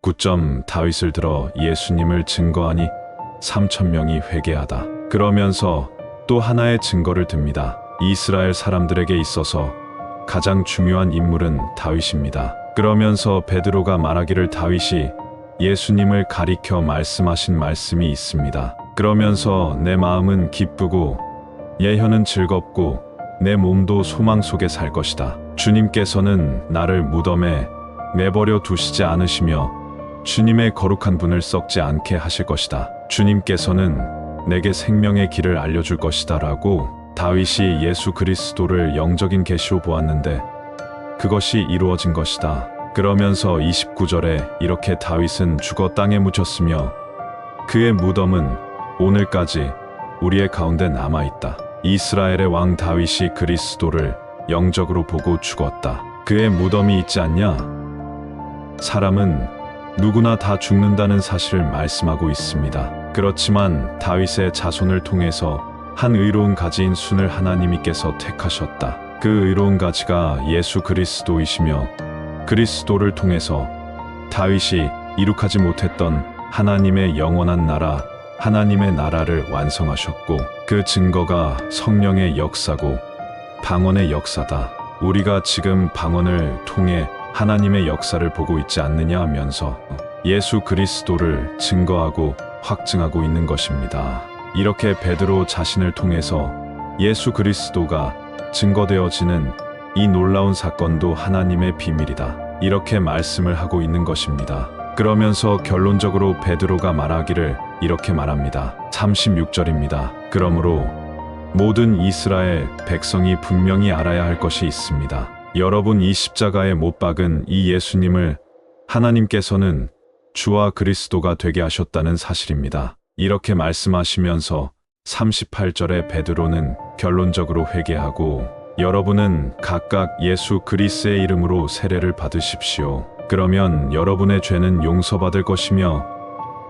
29점 다윗을 들어 예수님을 증거하니 3,000명이 회개하다. 그러면서 또 하나의 증거를 듭니다. 이스라엘 사람들에게 있어서 가장 중요한 인물은 다윗입니다. 그러면서 베드로가 말하기를 다윗이 예수님을 가리켜 말씀하신 말씀이 있습니다. 그러면서 내 마음은 기쁘고 예혀는 즐겁고 내 몸도 소망 속에 살 것이다. 주님께서는 나를 무덤에 내버려 두시지 않으시며 주님의 거룩한 분을 썩지 않게 하실 것이다. 주님께서는 내게 생명의 길을 알려줄 것이다 라고 다윗이 예수 그리스도를 영적인 계시로 보았는데 그것이 이루어진 것이다. 그러면서 29절에 이렇게 다윗은 죽어 땅에 묻혔으며 그의 무덤은 오늘까지 우리의 가운데 남아있다. 이스라엘의 왕 다윗이 그리스도를 영적으로 보고 죽었다. 그의 무덤이 있지 않냐? 사람은 누구나 다 죽는다는 사실을 말씀하고 있습니다. 그렇지만 다윗의 자손을 통해서 한 의로운 가지인 순을 하나님께서 택하셨다. 그 의로운 가지가 예수 그리스도이시며 그리스도를 통해서 다윗이 이룩하지 못했던 하나님의 영원한 나라, 하나님의 나라를 완성하셨고 그 증거가 성령의 역사고 방언의 역사다. 우리가 지금 방언을 통해 하나님의 역사를 보고 있지 않느냐 하면서 예수 그리스도를 증거하고 확증하고 있는 것입니다. 이렇게 베드로 자신을 통해서 예수 그리스도가 증거되어지는 이 놀라운 사건도 하나님의 비밀이다. 이렇게 말씀을 하고 있는 것입니다. 그러면서 결론적으로 베드로가 말하기를 이렇게 말합니다. 36절입니다. 그러므로 모든 이스라엘 백성이 분명히 알아야 할 것이 있습니다. 여러분 이 십자가에 못 박은 이 예수님을 하나님께서는 주와 그리스도가 되게 하셨다는 사실입니다. 이렇게 말씀하시면서 38절에 베드로는 결론적으로 회개하고 여러분은 각각 예수 그리스도의 이름으로 세례를 받으십시오. 그러면 여러분의 죄는 용서받을 것이며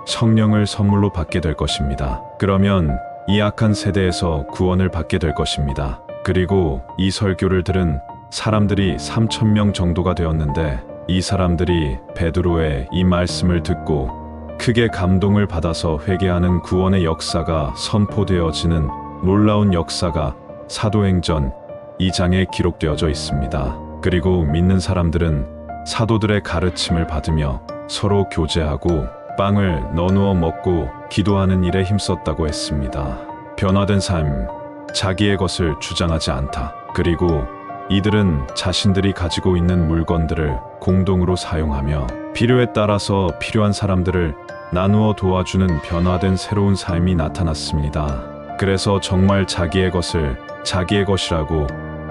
성령을 선물로 받게 될 것입니다. 그러면 이 악한 세대에서 구원을 받게 될 것입니다. 그리고 이 설교를 들은 사람들이 3,000명 정도가 되었는데 이 사람들이 베드로의 이 말씀을 듣고 크게 감동을 받아서 회개하는 구원의 역사가 선포되어지는 놀라운 역사가 사도행전 2장에 기록되어져 있습니다. 그리고 믿는 사람들은 사도들의 가르침을 받으며 서로 교제하고 빵을 나누어 먹고 기도하는 일에 힘썼다고 했습니다. 변화된 삶, 자기의 것을 주장하지 않다. 그리고 이들은 자신들이 가지고 있는 물건들을 공동으로 사용하며 필요에 따라서 필요한 사람들을 나누어 도와주는 변화된 새로운 삶이 나타났습니다. 그래서 정말 자기의 것을 자기의 것이라고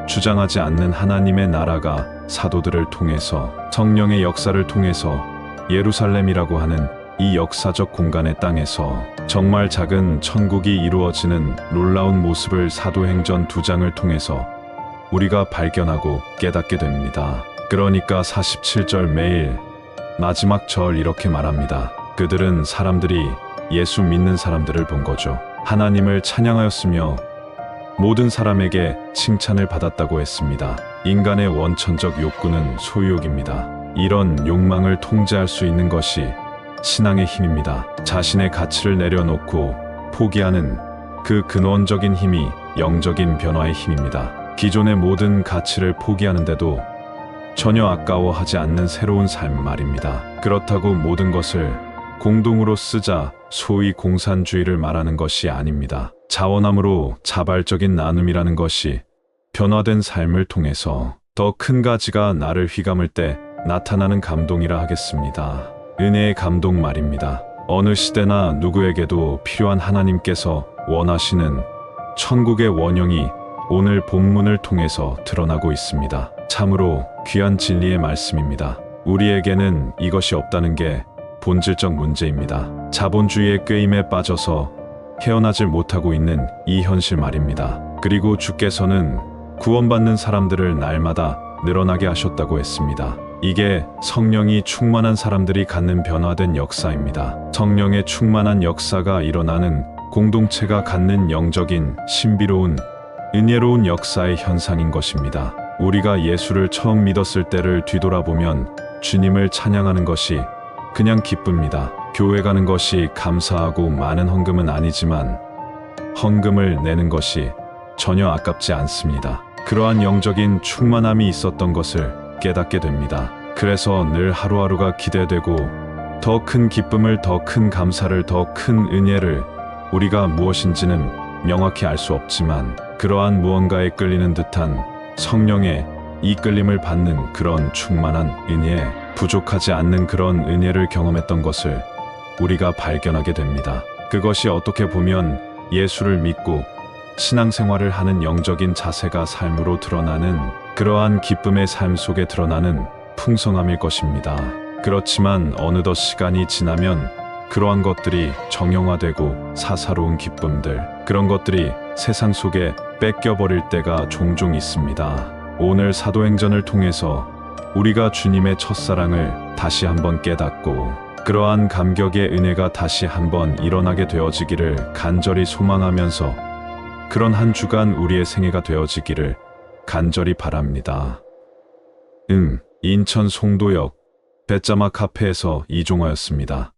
주장하지 않는 하나님의 나라가 사도들을 통해서 성령의 역사를 통해서 예루살렘이라고 하는 이 역사적 공간의 땅에서 정말 작은 천국이 이루어지는 놀라운 모습을 사도행전 2장을 통해서 우리가 발견하고 깨닫게 됩니다. 그러니까 47절 매일 마지막 절 이렇게 말합니다. 그들은 사람들이 예수 믿는 사람들을 본 거죠. 하나님을 찬양하였으며 모든 사람에게 칭찬을 받았다고 했습니다. 인간의 원천적 욕구는 소유욕입니다. 이런 욕망을 통제할 수 있는 것이 신앙의 힘입니다. 자신의 가치를 내려놓고 포기하는 그 근원적인 힘이 영적인 변화의 힘입니다. 기존의 모든 가치를 포기하는데도 전혀 아까워하지 않는 새로운 삶 말입니다. 그렇다고 모든 것을 공동으로 쓰자 소위 공산주의를 말하는 것이 아닙니다. 자원함으로 자발적인 나눔이라는 것이 변화된 삶을 통해서 더 큰 가지가 나를 휘감을 때 나타나는 감동이라 하겠습니다. 은혜의 감동 말입니다. 어느 시대나 누구에게도 필요한 하나님께서 원하시는 천국의 원형이 오늘 본문을 통해서 드러나고 있습니다. 참으로 귀한 진리의 말씀입니다. 우리에게는 이것이 없다는 게 본질적 문제입니다. 자본주의의 꾀임에 빠져서 헤어나질 못하고 있는 이 현실 말입니다. 그리고 주께서는 구원받는 사람들을 날마다 늘어나게 하셨다고 했습니다. 이게 성령이 충만한 사람들이 갖는 변화된 역사입니다. 성령의 충만한 역사가 일어나는 공동체가 갖는 영적인 신비로운 은혜로운 역사의 현상인 것입니다. 우리가 예수를 처음 믿었을 때를 뒤돌아보면 주님을 찬양하는 것이 그냥 기쁩니다. 교회 가는 것이 감사하고 많은 헌금은 아니지만 헌금을 내는 것이 전혀 아깝지 않습니다. 그러한 영적인 충만함이 있었던 것을 깨닫게 됩니다. 그래서 늘 하루하루가 기대되고 더 큰 기쁨을, 더 큰 감사를, 더 큰 은혜를 우리가 무엇인지는 명확히 알 수 없지만 그러한 무언가에 끌리는 듯한 성령의 이끌림을 받는 그런 충만한 은혜, 부족하지 않는 그런 은혜를 경험했던 것을 우리가 발견하게 됩니다. 그것이 어떻게 보면 예수를 믿고 신앙생활을 하는 영적인 자세가 삶으로 드러나는 그러한 기쁨의 삶 속에 드러나는 풍성함일 것입니다. 그렇지만 어느덧 시간이 지나면 그러한 것들이 정형화되고 사사로운 기쁨들, 그런 것들이 세상 속에 뺏겨버릴 때가 종종 있습니다. 오늘 사도행전을 통해서 우리가 주님의 첫사랑을 다시 한번 깨닫고 그러한 감격의 은혜가 다시 한번 일어나게 되어지기를 간절히 소망하면서 그런 한 주간 우리의 생애가 되어지기를 간절히 바랍니다. 인천 송도역 배짜마 카페에서 이종화였습니다.